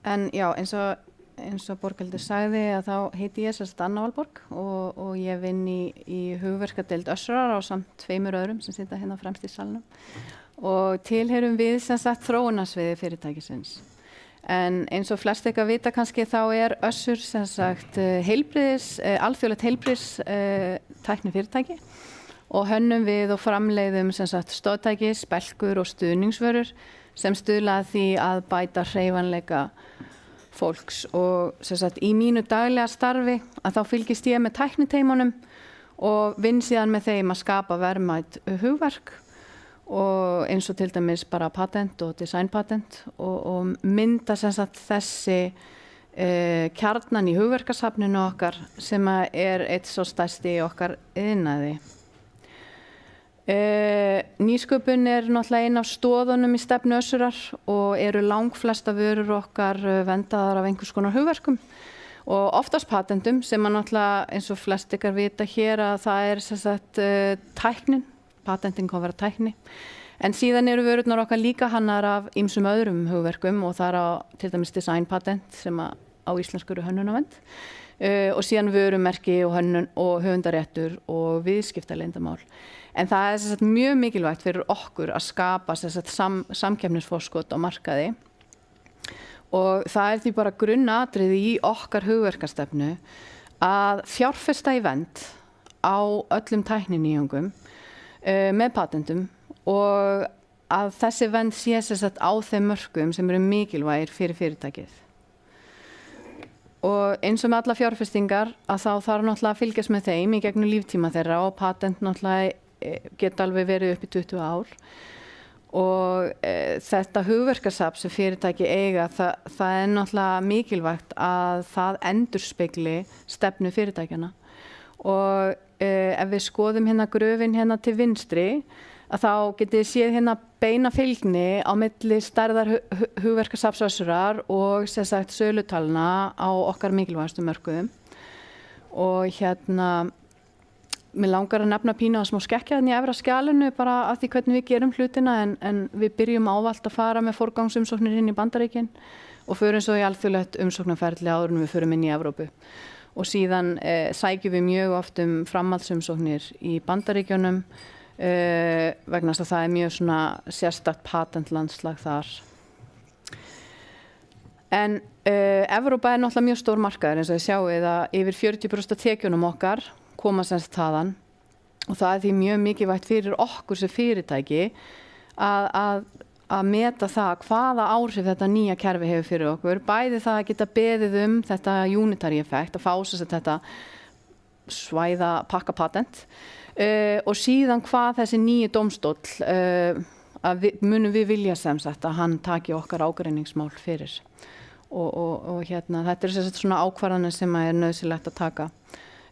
En já, eins og Borghildur sagði að þá heiti ég sérst Anna Valborg og ég vinn í hugverkadeild Össurar ásamt 2 öðrum sem sitja hérna fremst í salnum og tilheyrum við sem sagt þróunarsviði fyrirtækisins. En eins og flest eitthvað vita kannski þá Össur sem sagt alþjóðlegt tækni fyrirtæki og hönnum við og framleiðum sem sagt stoðtæki, spelkur og stuðningsvörur sem stuðla að því að bæta hreyfanleika fólks og sem sagt í mínu daglega starfi að þá fylgist ég með tækniteimunum og vinn síðan með þeim að skapa verðmæt hugverk og eins og til dæmis bara patent og designpatent og mynda sem sagt þessi kjarnan í hugverkasafninu okkar sem eitt svo stærsti í okkar iðnaði. Nýsköpun náttúrulega ein af stoðunum í stefnu Össurar og eru langflesta vörur okkar vendaðar af einhvers konar hugverkum og oftast patentum sem náttúrulega eins og flest ykkar vita hér að það sem sagt tæknin, patentin kann vera tækni en síðan eru vörurnar okkar líka hannar af ýmsum öðrum hugverkum og það á til dæmis designpatent sem á íslensku eru hönnunarvernd og síðan vörumerki og hönnun og höfundaréttur og viðskiptaleyndarmál. En það sem sagt mjög mikilvægt fyrir okkur að skapa sem sagt samkeppnisforskot á markaði og það því bara grunnatriði í okkar hugverkastefnu að fjárfesta í vernd á öllum tækninýjungum með patentum og að þessi vernd sé sem sagt á þeim mörkum sem eru mikilvægir fyrir fyrirtækið. Og eins og með alla fjárfestingar að þá þarf náttúrulega að fylgjast með þeim í gegnum líftíma þeirra og patent náttúrulega geta alveg verið upp í 20 ár og þetta hugverkasafn sem fyrirtæki eiga það náttúrulega mikilvægt að það endurspegli stefnu fyrirtækjanna og ef við skoðum hérna gröfin hérna til vinstri að þá getið þið séð hérna beina fylgni á milli stærðar hugverkasafns Össurar og sem sagt sölutalna á okkar mikilvægastu mörkuðum og hérna mér langar að nefna pínu að smá skekkja þarna í efra skjalinu bara af því hvernig við gerum hlutina en við byrjum ávallt að fara með forgangsumsóknir inn í Bandaríkin og förum svo í alþjóðlegt umsóknarferli áður en við förum inn í Evrópu. Og síðan sækjum við mjög oft framhaldsumsóknir í Bandaríkjunum vegna þess að það mjög svona sérstakt patentlandslag þar. En Evrópa náttúrulega mjög stór markaður eins og þið sjáið að yfir 40% af tekjunum okkar koma semst þaðan og það því mjög mikilvægt fyrir okkur sem fyrirtæki að meta það hvaða áhrif þetta nýja kerfi hefur fyrir okkur, bæði það að geta beðið þetta unitary effect, að fá sem þetta svæða pakka patent og síðan hvað þessi nýji dómstóll munum við vilja sem sagt að hann taki okkar ágreiningsmál fyrir og hérna þetta sem sagt svona ákvarðanir sem nauðsynlegt að taka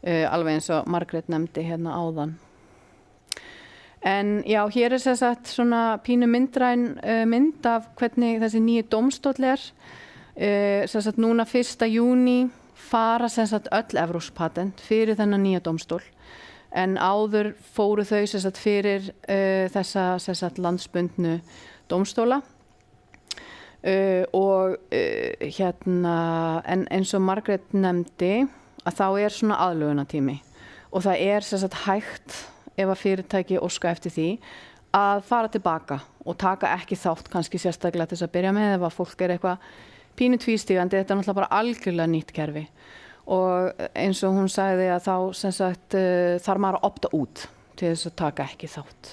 alveg eins og Margrét nefndi hérna áðan. En já, hér sem sagt svona pínu myndræn mynd af hvernig þessi nýji dómstóll sem sagt núna 1. júní fara sem sagt öll evrópsk patent fyrir þennan nýja dómstól en áður fóru þau sem sagt fyrir þessa sem sagt landsbundnu dómstóla og hérna en eins og Margrét nefndi að þá svona aðlögunartími og það sem sagt hægt ef að fyrirtæki óska eftir því að fara tilbaka og taka ekki þátt kannski sérstaklega til þess að byrja með ef að fólk eitthvað pínu tvístígandi, þetta náttúrulega bara algjörlega nýtt kerfi og eins og hún sagði að þá sem sagt þarf maður að opta út til þess að taka ekki þátt.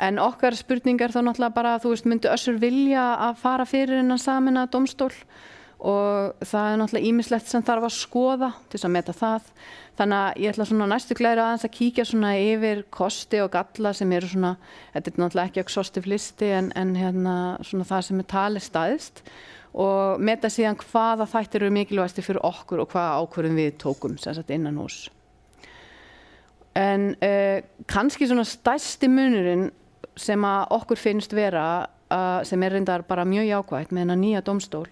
En okkar spurningar þá náttúrulega bara þú veist myndi Össur vilja að fara fyrir innan sameinaða dómstól og það náttúrulega ýmislegt sem þarf að skoða til þess að meta það. Þannig að ég ætla svona næstu glæri aðeins að kíkja svona yfir kosti og galla sem eru svona, þetta náttúrulega ekki exhaustive listi en hérna svona það sem talið staðist og meta síðan hvaða þættir eru mikilvægasti fyrir okkur og hvaða ákvörðun við tókum sem sagt innan hús. En kannski svona stærsti munurinn sem að okkur finnst vera sem reyndar bara mjög jákvætt með þennan nýja dómstól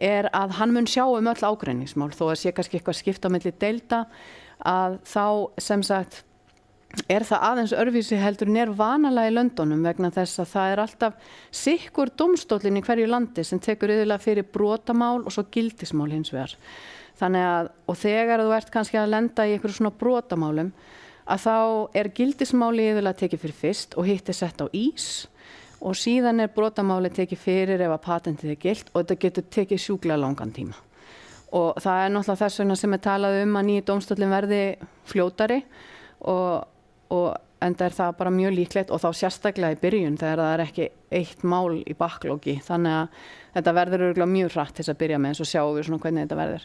að hann mun sjá öll ágreiningsmál þó að sé kannski eitthvað skipta á milli deilda að þá sem sagt það aðeins öðruvísi heldur en vanalega í löndunum vegna þess að það alltaf sikkur dómstóllinn í hverju landi sem tekur yfirlega fyrir brotamál og svo gildismál hins vegar. Þannig að, og þegar þú ert kannski að lenda í einhverju svona brotamálum, að þá gildismáli yfirlega tekið fyrir fyrst og hitt sett á ís og síðan brotamáli tekið fyrir ef að patentið gilt og þetta getur tekið sjúklega langan tíma. Og það náttúrulega þess vegna sem talað að nýi dómstóllinn verði fljótari og enda það bara mjög líklegt og þá sérstaklega í byrjun þegar það ekki eitt mál í backloggi. Þannig að þetta verður örugglega mjög hratt til að byrja með, svo sjáum við svona hvernig þetta verður.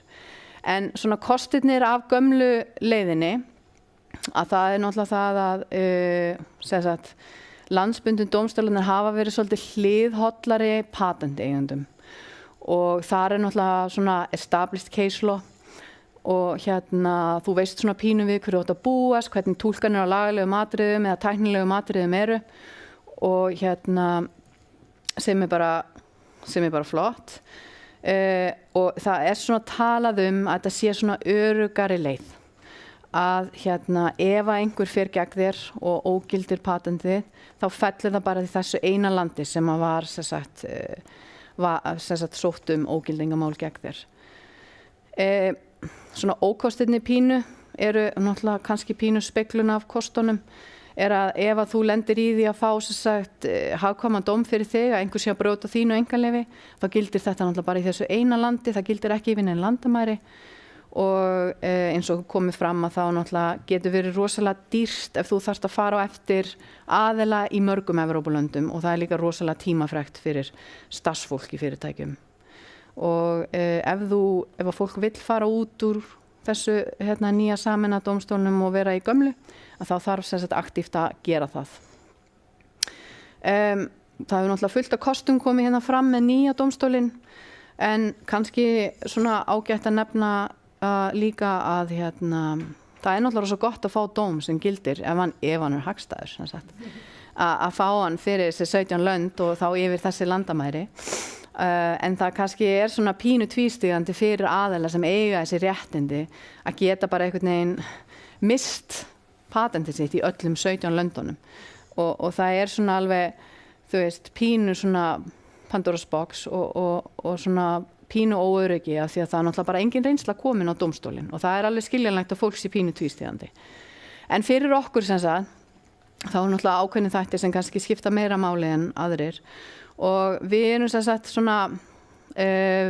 En svona kostirnir af gömlu leiðinni, að það náttúrulega það að landsbundin dómstólarnir hafa verið svolítið hliðhollari patenteigendum og það náttúrulega svona established case law og þú veist svona pínu við hverju átt að búast, hvernig túlkanir á lagalegum atriðum eða tæknilegum atriðum eru og sem bara flott og það svona talað að þetta sé svona öruggari leið að ef einhver fer gegn þér og ógildir patentið þá fellur það bara í þessu eina landi sem var sótt ógildingamál gegn þér. Svona ókostirnir pínu eru náttúrulega kannski pínu speglun af kostunum að ef að þú lendir í því að fá hagkvæman dóm fyrir þig að einhver sé að brjóta þínu einkaleyfi þá gildir þetta náttúrulega bara í þessu eina landi, það gildir ekki yfir nein landamæri og eins og komið fram að þá náttúrulega getur verið rosalega dýrt ef þú þarft að fara á eftir aðila í mörgum Evrópulöndum og það líka rosalega tímafrekt fyrir starfsfólk í fyrirtækjum. Og ef að fólk vill fara út úr þessu nýja sameina dómstólnum og vera í gömlu, að þá þarf aktíft að gera það. Það hefur náttúrulega fullt af kostum komið fram með nýja dómstólinn, en kannski svona ágætt að nefna líka að það náttúrulega svo gott að fá dóm sem gildir ef hann hagstæður, að fá hann fyrir þessi 17 lönd og þá yfir þessi landamæri. En það kannski svona pínu tvístígandi fyrir aðila sem eiga þessi réttindi að geta bara einhvern veginn mist patentið sitt í öllum 17 löndunum og það svona alveg, þú veist, pínu svona Pandora's box og svona pínu óöryggi af því að það náttúrulega bara engin reynsla komin á dómstólinn og það alveg skiljanlegt að fólk sé pínu tvístígandi. En fyrir okkur þá náttúrulega ákveðin þættir sem kannski skipta meira máli en aðrir og við svona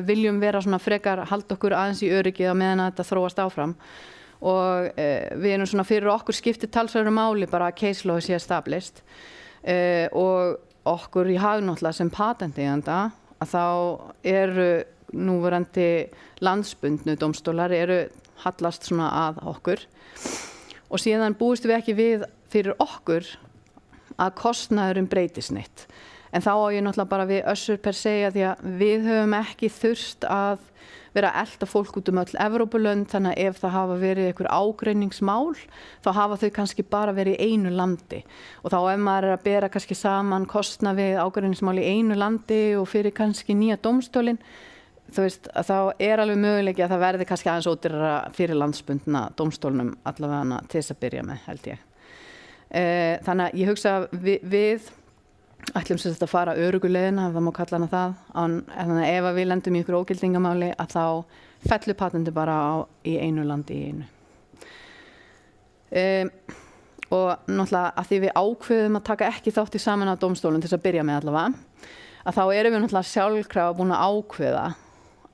viljum vera svona frekar halda okkur aðeins í öryggi á meðan að þetta þróast áfram og við svona fyrir okkur skiptir talsverðu máli bara að case law sé established og okkur í hag náttúrulega sem patenteiganda að þá núverandi landsbundnu dómstólar hallast svona að okkur og síðan búist við ekki við fyrir okkur að kostnaðurinn breytist neitt. En þá á ég náttúrulega bara við Össur per se því að við höfum ekki þurft að vera að elta fólk út öll Evrópulönd þannig að ef það hafa verið einhver ágreiningsmál þá hafa þau kannski bara verið í einu landi og þá ef maður að bera kannski saman kostnað við ágreiningsmál í einu landi og fyrir kannski nýja dómstólinn þú veist að þá alveg möguleiki að það verði kannski aðeins ódýrara fyrir landsbundna dómstólnum allavega til þess að byrja með held ég. Þannig að ég hugsa að við ætlum sem þetta að fara örugguleiðina, ef það má kalla hana það, ef við lendum í ykkur ógildingamáli að þá fellur patentið bara í einu landi í einu. Og náttúrulega að því við ákveðum að taka ekki þátt í sameinaða dómstólinn til þess að byrja með allavega, að þá erum við náttúrulega sjálfkrafa búin að ákveða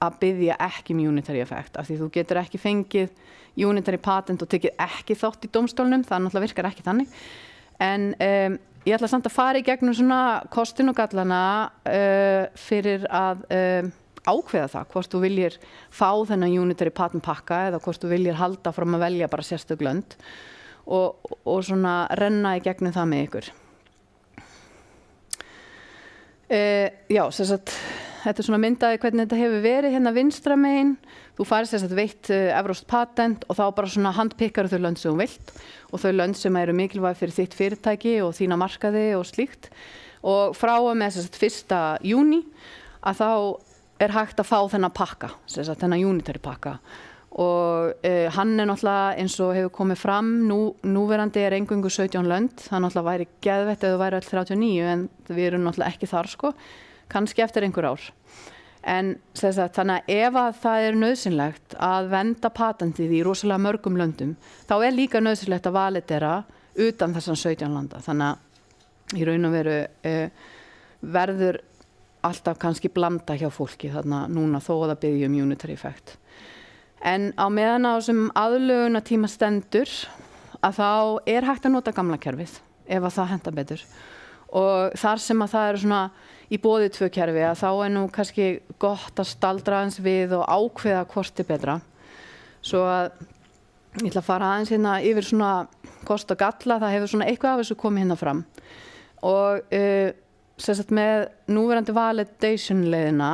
að biðja ekki unitary effect, af því þú getur ekki fengið unitary patent og tekið ekki þátt í dómstólnum, það náttúrulega virkar ekki þannig. En ég ætla samt að fara í gegnum svona kostin og gallana fyrir að ákveða það hvort þú viljir fá þennan unitary patent pakka eða hvort þú viljir halda fram að velja bara sérstök lönd og svona renna í gegnum það með ykkur. Já, þetta svona myndaði hvernig þetta hefur verið hérna vinstra megin. Þú farið veitt evrópskt patent og þá bara svona handpikkar þau lönd sem þú vilt og þau lönd sem eru mikilvæg fyrir þitt fyrirtæki og þína markaði og slíkt. Og frá og með 1. júní að þá hægt að fá þennan pakka, þennan unitary pakka. og hann náttúrulega eins og hefur komið fram, núverandi eingöngu 17 lönd, það náttúrulega væri geðveikt ef það væri öll 39 en við erum náttúrulega ekki þar sko, kannski eftir einhver ár. En þannig að ef að það nauðsynlegt að vernda patentið í rosalega mörgum löndum, þá líka nauðsynlegt að validera utan þessan 17 landa. Þannig að í raun og veru verður alltaf kannski blanda hjá fólki þarna núna þó að það biðji unitary effect. En á meðan á þessum aðlögunartíma stendur að þá hægt að nota gamla kerfið ef að það hentar betur. Og þar sem að það eru svona í boði 2 kerfi að þá nú kannski gott að staldra aðeins við og ákveða hvort betra. Svo að ég ætla að fara aðeins hérna yfir svona kost og galla, það hefur svona eitthvað af þessu komið hérna fram. Og með núverandi validation leiðina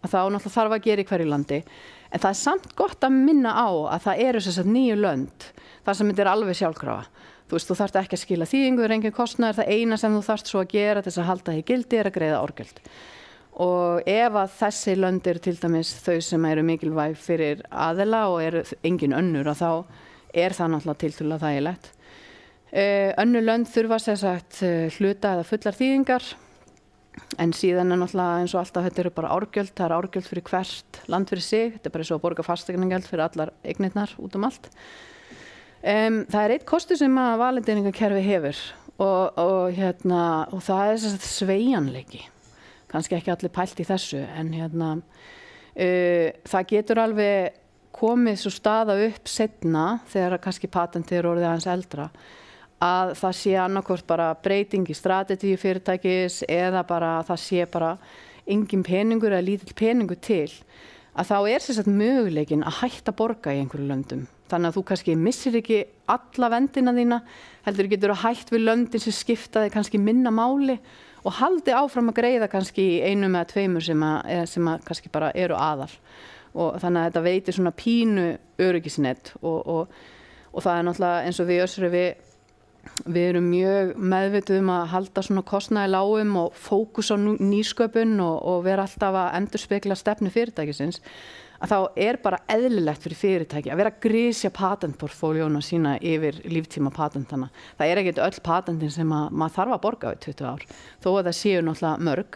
að þá náttúrulega þarf að gera í hverju landi. En það samt gott að minna á að það eru 9 lönd þar sem þetta alveg sjálfkrafa. Þú þarft ekki að skila þýðingu, það engin kostnaður, það eina sem þú þarft svo að gera til þess að halda því gildi að greiða árgjöld. Og ef að þessi lönd eru til dæmis þau sem eru mikilvæg fyrir aðila og eru engin önnur að þá það náttúrulega tiltölulega þægilegt. Önnur lönd þurfa hluta eða fullar þýðingar en síðan náttúrulega eins og alltaf þetta eru bara árgjöld, það árgjöld fyrir hvert land fyrir sig, þetta bara svo að borga fasteignagjald fyrir allar eignirnar út allt. Það einn kostur sem að valideringarkerfi hefur og það sveigjanleiki. Kannski ekki allir pælt í þessu en það getur alveg komið svo staða upp seinna þegar kannski patentið orðið aðeins eldra að það sé annarkvort bara breyting í strategíu fyrirtækis eða bara það sé bara engin peningur eða lítill peningur til að þá möguleikin að hætta borga í einhverju löndum. Þannig að þú kannski missir ekki alla verndina þína, heldur getur að hætt við löndin sem skipta þig kannski minna máli og haldi áfram að greiða kannski í 1 eða 2 sem að kannski bara eru aðal. Og þannig að þetta veitir svona pínu öryggisnet og það náttúrulega eins og við Össuri við erum mjög meðvituð að halda svona kostnaði lágum og fókus á nýsköpun og vera alltaf að endurspegla stefnu fyrirtækisins. Að þá bara eðlilegt fyrir fyrirtæki að vera að grisja patentportfóljóna sína yfir líftíma patentana. Það ekkert öll patentin sem maður þarf að borga við 20 ár, þó að það séu náttúrulega mörg.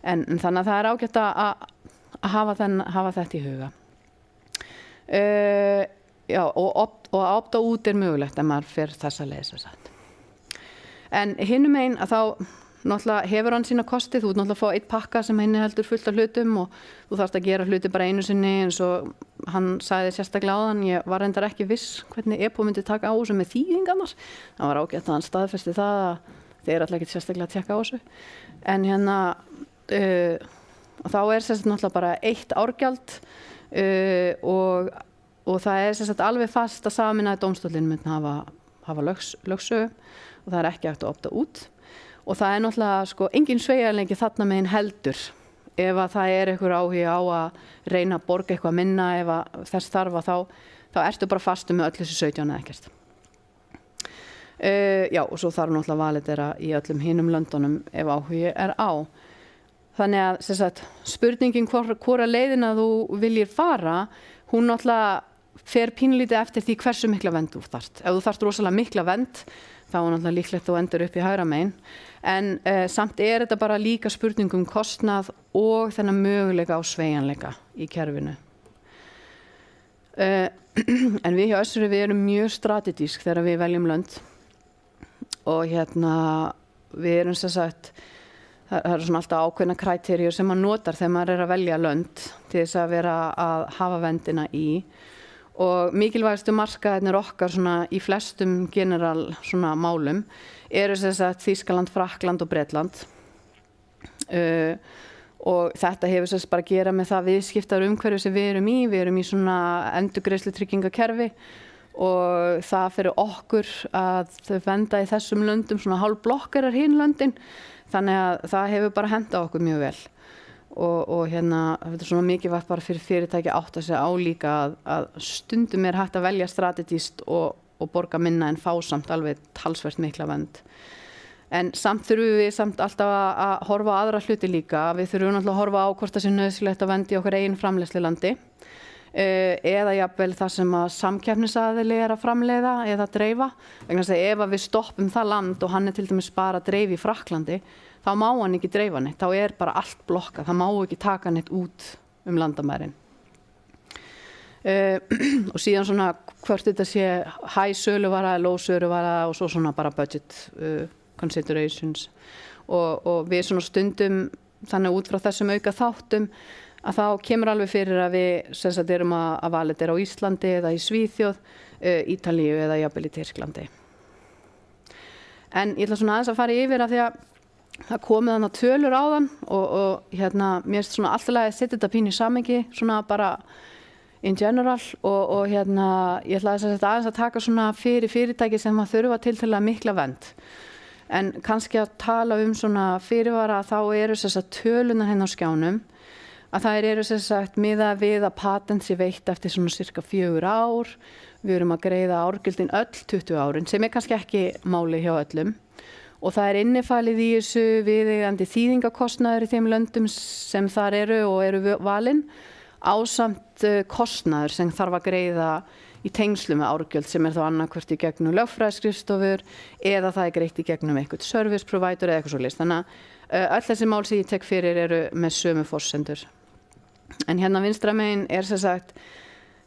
En þannig að það ágætt að hafa þetta í huga. Og að opta út mögulegt ef maður fer þessa leið. En hinum einn að þá náttúrulega hefur hann sína kosti, þú náttúrulega fá 1 pakka sem inniheldur fullt af hlutum og þú þarft að gera hluti bara einu sinni eins og hann sagði sérstaklega áðan, ég var reyndar ekki viss hvernig EPO myndi taka á þessu með þýðingarnar. Það var ágætt að hann staðfesti það að þeir alltaf ekki sérstaklega að tekka á þessu. En þá náttúrulega bara 1 árgjald og það alveg fast að sameinaði dómstóllinn myndi hafa lögsögu og það ekki hægt að opta út. Og það náttúrulega engin sveigjanleiki þarna megin heldur ef að það einhver áhugi á að reyna að borga eitthvað minna ef að þess þarf að þá ertu bara fastu með öll þessu 17 eða ekkert. Og svo þarf náttúrulega validera í öllum hinum löndunum ef áhugi á. Þannig að spurningin hvora leiðina þú viljir fara, hún náttúrulega fer pínlítið eftir því hversu mikla vernd þú þarft. Ef þú þarft rosalega mikla vernd þá náttúrulega líklegt þú endur upp í hægra megin. En samt þetta bara líka spurningum kostnað og þennan möguleika á sveigjanleika í kerfinu. En við hjá Össuri við erum mjög strategísk þegar við veljum lönd og við erum það eru svona alltaf ákveðna kræteríur sem maður notar þegar maður að velja lönd til þess að vera að hafa verndina í. Og mikilvægastu markaðirnir okkar svona í flestum general svona málum eru Þýskaland, Frakkland og Bretland. Og þetta hefur bara að gera með það viðskiptaumhverfi sem við erum í svona endurgreiðslutryggingakerfi og það fyrir okkur að vernda í þessum löndum svona hálfblokkarar hin löndin, þannig að það hefur bara hentað okkur mjög vel. Og þetta er svona mikilvægt bara fyrir fyrirtæki átta sig á líka að stundum hægt að velja strategískt og borga minna en fá samt alveg talsvert mikla vernd. En samt þurfum við alltaf að horfa á aðra hluti líka. Við þurfum náttúrulega að horfa á hvort það sé nauðsynlegt að vernda í okkar eigin framleiðslulandi. eða jafnvel það sem að samkeppnisaðili að framleiða eða dreifa. Vegna þess að ef við stoppum það land og hann til dæmis bara að dreifa í Frakklandi, þá má hann ekki dreifa neitt, þá bara allt blokkað, það má ekki taka neitt út landamærin. Og síðan svona hvort þetta sé high söluvara, low söluvara og svo svona bara budget considerations og við svona stundum þannig út frá þessum auka þáttum að þá kemur alveg fyrir að við sem sagt erum að validera á Íslandi eða í Svíþjóð, Ítalíu eða jafnvel í Tyrklandi. En ég ætla svona aðeins að fara yfir af því að það komið þarna tölur áðan og mér finnst svona alltaf að setja þetta pínu í samhengi svona bara in general og ég ætla aðeins að taka svona fyrir fyrirtæki sem að þurfa til að mikla vernd. En kannski að tala svona fyrirvara þá eru þessar tölunar hérna á skjánum að þær eru sem sagt miðað við að patent sé veitt eftir svona cirka 4 ár. Við erum að greiða árgjöldin öll 20 árin sem kannski ekki máli hjá öllum. Og það innifalið í þessu viðeigandi þýðingakostnaður í þeim löndum sem þar eru og eru valin ásamt kostnaður sem þarf að greiða í tengslu með árgjöld sem þá annarkvort í gegnum lögfræðiskrifstofur eða það greitt í gegnum eitthvað service provider eða eitthvað svoleiðis. Þannig að öll þessi mál sem ég tek fyrir eru með sömu forsendur. En hérna vinstra megin sem sagt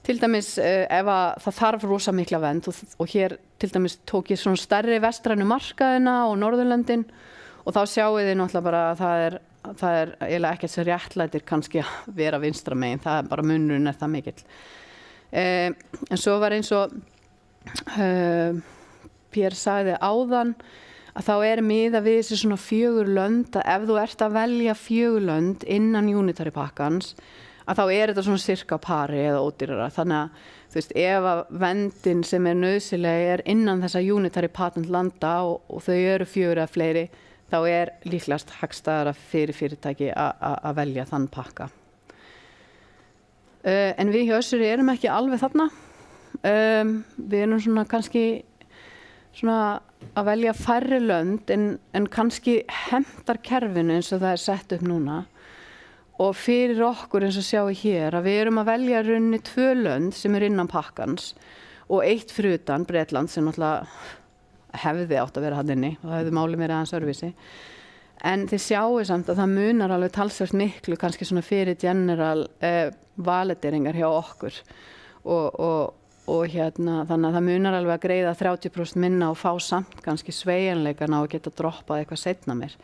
til dæmis ef að það þarf rosa mikla vernd og hér til dæmis tók ég svona stærri vestrænu markaðina og Norðurlöndin og þá sjáið þið náttúrulega bara að það er eiginlega ekkert sem réttlætir kannski að vera vinstra megin, það bara munurinn það mikill. En svo var eins og Pér sagði áðan að þá miðað við þessi svona 4 lönd að ef þú ert að velja 4 lönd innan unitary pakkans að þá þetta svona cirka pari eða ódýrara. Þannig að þú veist, ef að verndin sem nauðsynleg innan þessa unitary patent landa og þau eru 4 eða fleiri, þá líklegast hagstæðara fyrir fyrirtæki að velja þann pakka. En við hjá Össuri erum ekki alveg þarna. Við erum svona kannski svona að velja færri lönd en kannski hentar kerfinu eins og það sett upp núna. Og fyrir okkur eins og sjáum hér að við erum að velja rauninni 2 lönd sem innan pakkans og 1 fyrir utan, Bretland sem náttúrulega hefði átt að vera hann inni og hefði málið meira aðeins öðruvísi. En þið sjáum samt að það munar alveg talsvert miklu kannski svona fyrir general valideringar hjá okkur og þannig að það munar alveg að greiða 30% minna og fá samt kannski sveigjanleikana og geta droppað eitthvað seinna mér.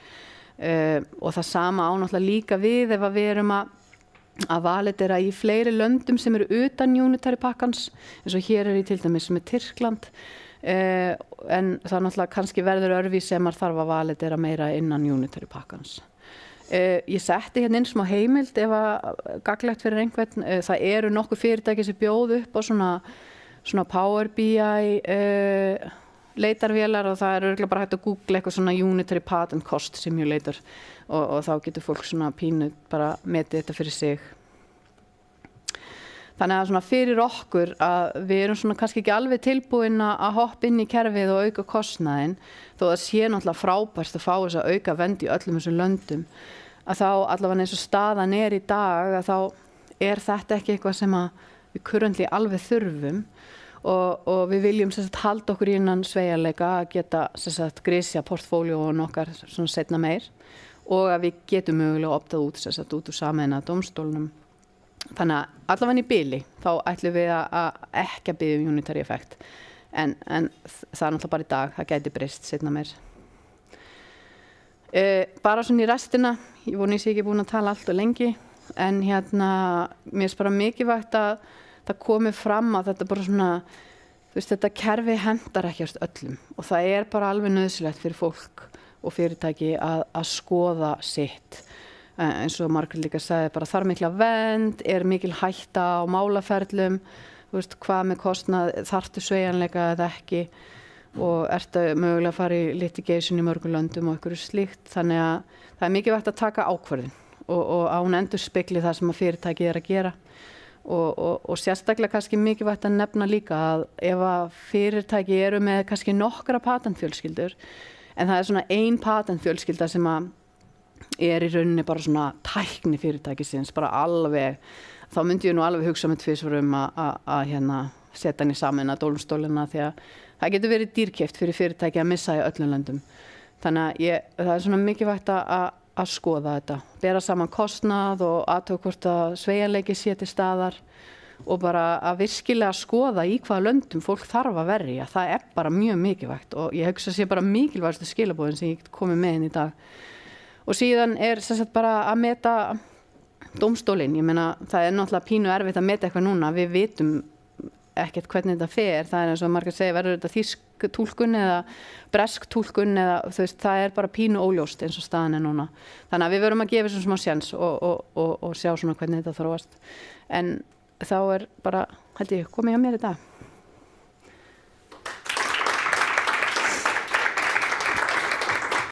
Og það sama á náttúrulega líka við ef við erum að validera í fleiri löndum sem eru utan unitary pakkans eins og hér ég til dæmis með Tyrkland en það náttúrulega kannski verður öðruvísi sem maður þarf að validera meira innan unitary pakkans. Ég setti hérna inn smá heimild ef að gagnlegt fyrir einhvern. Það eru nokkuð fyrirtæki sem bjóð upp á svona Power BI leitarvélar og það örugglega bara hægt að googla eitthvað svona unitary patent cost simulator og þá getur fólk svona pínu bara metið þetta fyrir sig. Þannig að svona fyrir okkur að við erum svona kannski ekki alveg tilbúin að hoppa inn í kerfið og auka kostnaðinn þó það sé náttúrulega frábært að fá þess að auka vernd í öllum þessum löndum að þá allavega eins og staðan í dag að þá þetta ekki eitthvað sem að við currently alveg þurfum og við viljum sem sagt halda okkur innan sveigjanleika að geta sem sagt grisja portfóljóun okkar svona seinna meir og að við getum mögulega optað út sem sagt út úr sameinaða dómstólnum. Þannig að allavega í bili þá ætlum við að ekki að biðja unitary effekt en það náttúrulega bara í dag, það gæti breyst seinna meir. Bara svona í restina, ég vona ég sé ekki búin að tala allt og lengi en mér finnst bara mikilvægt að það komi fram að þetta bara svona þú veist, þetta kerfi hentar ekki öllum og það bara alveg nauðsynlegt fyrir fólk og fyrirtæki að skoða sitt. Eins og Margrét líka sagði bara þarf mikla vernd, mikil hætta á málaferlum, þú veist, hvað með kostnað, þarftu sveigjanleika eða ekki og ertu mögulega að fara í litigation í mörgum löndum og einhverju slíkt, þannig að það mikilvægt að taka ákvörðun og að hún endurspegli það sem að fyrirtækið að gera og sérstaklega kannski mikilvægt að nefna líka að ef að fyrirtæki eru með kannski nokkra patentfjölskyldur en það svona ein patentfjölskylda sem að í rauninni bara svona tækni fyrirtækisins, bara alveg þá myndi ég nú alveg hugsa með tvisvar að hérna setja hann í sameina dómstólina því að það getur verið dýrkeypt fyrir fyrirtæki að missa í öllum löndum. Þannig að það er svona mikilvægt að skoða þetta, bera saman kostnað og athuga hvort að sveigjanleiki sé til staðar og bara að virkilega skoða í hvaða löndum fólk þarf að verja. Það er bara mjög mikilvægt og ég hugsa sé bara mikilvægastu skilaboðin sem ég get komið með inn í dag. Og síðan er sem sagt bara að meta dómstólinn. Ég meina það er náttúrulega pínu erfitt að meta eitthvað núna. Við vitum ekkert hvernig þetta fer. Það er eins og margir segja, verður þetta þýsk túlkun eða bresk túlkun eða þú veist, það er bara pínu óljóst eins og staðan er núna. Þannig að við verum að gefa þessum smá sjens og sjá svona hvernig þetta þróast. En þá er bara, held ég, komið hjá mér í dag.